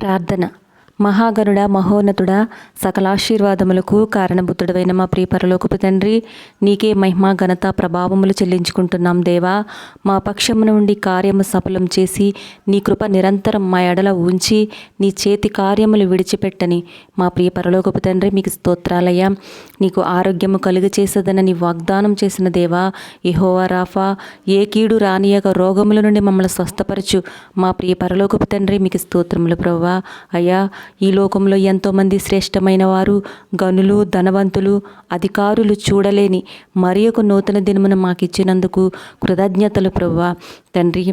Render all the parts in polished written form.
ప్రార్థన. మహాగణుడ, మహోన్నతుడా, సకలాశీర్వాదములకు కారణభూతుడవైన మా ప్రియ పరలోకపు తండ్రి, నీకే మహిమ, ఘనత, ప్రభావములు చెల్లించుకుంటున్నాం దేవా. మా పక్షము నుండి కార్యము సఫలం చేసి నీ కృప నిరంతరం మా ఎడల ఉంచి నీ చేతి కార్యములు విడిచిపెట్టని మా ప్రియ పరలోకపు తండ్రి, మీకు స్తోత్రాలయ్యా. నీకు ఆరోగ్యము కలుగ చేసేదనని వాగ్దానం చేసిన దేవా, యెహోవా రాఫా, ఏ కీడు రానియక రోగముల నుండి మమ్మల్ని స్వస్థపరచు మా ప్రియ పరలోకపు తండ్రి, మీకు స్తోత్రములు ప్రభువా. అయ్యా, ఈ లోకంలో ఎంతోమంది శ్రేష్టమైన వారు, గనులు, ధనవంతులు, అధికారులు చూడలేని మరి ఒక నూతన దినమును మాకు ఇచ్చినందుకు కృతజ్ఞతలు ప్రభువా. తండ్రి,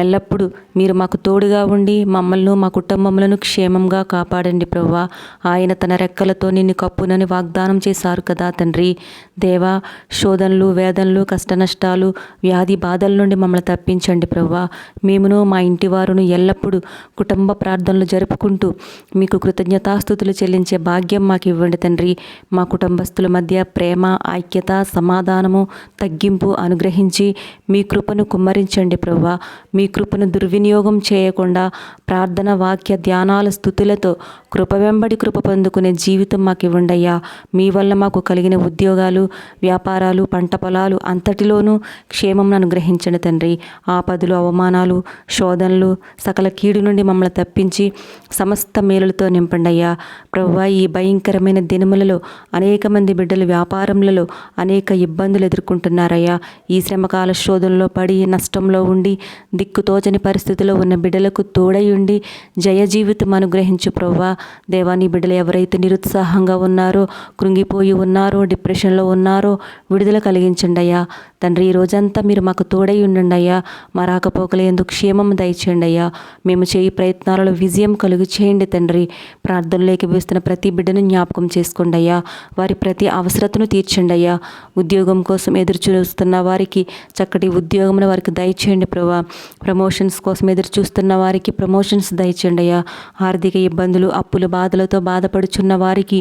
ఎల్లప్పుడూ మీరు మాకు తోడుగా ఉండి మమ్మల్ని, మా కుటుంబములను క్షేమంగా కాపాడండి ప్రభువా. ఆయన తన రెక్కలతో నిన్ను కప్పునని వాగ్దానం చేశారు కదా తండ్రి. దేవా, శోధనలు, వేదనలు, కష్టనష్టాలు, వ్యాధి బాధల నుండి మమ్మల్ని తప్పించండి ప్రభువా. మేమును మా ఇంటి వారును ఎల్లప్పుడూ కుటుంబ ప్రార్థనలు జరుపుకుంటూ మీకు కృతజ్ఞతాస్తుతులు చెల్లించే భాగ్యం మాకు ఇవ్వండి తండ్రి. మా కుటుంబస్తుల మధ్య ప్రేమ, ఐక్యత, సమాధానము, తగ్గింపు అనుగ్రహించి మీ కృపను కుమ్మరించండి ప్రభువా. మీ కృపను దుర్వినియోగం చేయకుండా ప్రార్థన, వాక్య, ధ్యానాల స్తుతులతో కృప వెంబడి కృప పొందుకునే జీవితం మాకు ఇవ్వండి అయ్యా. మీ వల్ల మాకు కలిగిన ఉద్యోగాలు, వ్యాపారాలు, పంట పొలాలు అంతటిలోనూ క్షేమం అనుగ్రహించండి తండ్రి. ఆపదలు, అవమానాలు, శోధనలు, సకల కీడు నుండి మమ్మల్ని తప్పించి సమస్త మేలులతో నింపండి అయ్యా. ప్రభువా, ఈ భయంకరమైన దినములలో అనేక మంది బిడ్డలు వ్యాపారములలో అనేక ఇబ్బందులు ఎదుర్కొంటున్నారయ్యా. ఈ శ్రమకాల శోధనలో పడి నష్టంలో ఉండి దిక్కుతోచని పరిస్థితిలో ఉన్న బిడ్డలకు తోడై ఉండి జయ జీవితం అనుగ్రహించు ప్రభువా. దేవా, నీ బిడ్డలు ఎవరైతే నిరుత్సాహంగా ఉన్నారో, కృంగిపోయి ఉన్నారో, డిప్రెషన్లో ఉన్నారో విడుదల కలిగించండి అయ్యా. తండ్రి, ఈ రోజంతా మీరు మాకు తోడై ఉండండి అయ్యా. మా రాకపోకలు ఎందుకు క్షేమం దయచేయండి అయ్యా. మేము చేయి ప్రయత్నాలలో విజయం కలుగు చేయండి తండ్రి. ప్రార్థనలోకి వేస్తున్న ప్రతి బిడ్డను జ్ఞాపకం చేసుకోండి అయ్యా. వారి ప్రతి అవసరతను తీర్చండి అయ్యా. ఉద్యోగం కోసం ఎదురు చూస్తున్న వారికి చక్కటి ఉద్యోగమును వారికి దయచేయండి ప్రభా. ప్రమోషన్స్ కోసం ఎదురు చూస్తున్న వారికి ప్రమోషన్స్ దయచేయండి అయ్యా. ఆర్థిక ఇబ్బందులు, అప్పులు, బాధలతో బాధపడుచున్న వారికి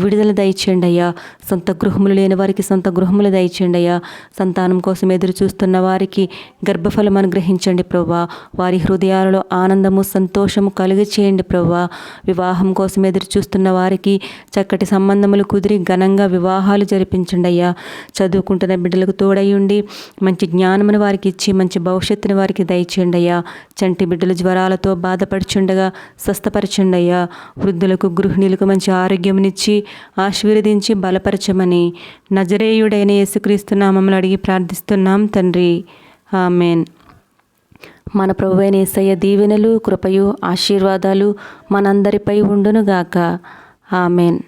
విడుదల దయచేయండి అయ్యా. సొంత గృహములు లేని వారికి సొంత గృహములు దయచేయండి అయ్యా. సంతానం కోసం ఎదురు చూస్తున్న వారికి గర్భఫలం అనుగ్రహించండి ప్రభా. వారి హృదయాలలో ఆనందము, సంతోషము కలుగ చేయండి ప్రభా. వివాహం కోసం ఎదురు చూస్తున్న వారికి చక్కటి సంబంధములు కుదిరి ఘనంగా వివాహాలు జరిపించండి అయ్యా. చదువుకుంటున్న బిడ్డలకు తోడై ఉండి మంచి జ్ఞానమును వారికి ఇచ్చి మంచి భవిష్యత్తును వారికి దయచేయండి అయ్యా. చంటి బిడ్డలు జ్వరాలతో బాధపడుచుండగా స్వస్థపరచండి అయ్యా. వృద్ధులకు, గృహిణులకు మంచి ఆరోగ్యమునిచ్చి ఆశీర్వదించి బలపరచమని నజరేయుడైన యేసుక్రీస్తు నామములో అడిగి ప్రార్థిస్తున్నాం తండ్రి. ఆమెన్. మన ప్రభువైన యేసయ్య దీవెనలు, కృపయు, ఆశీర్వాదాలు మనందరిపై ఉండునుగాక. ఆమెన్.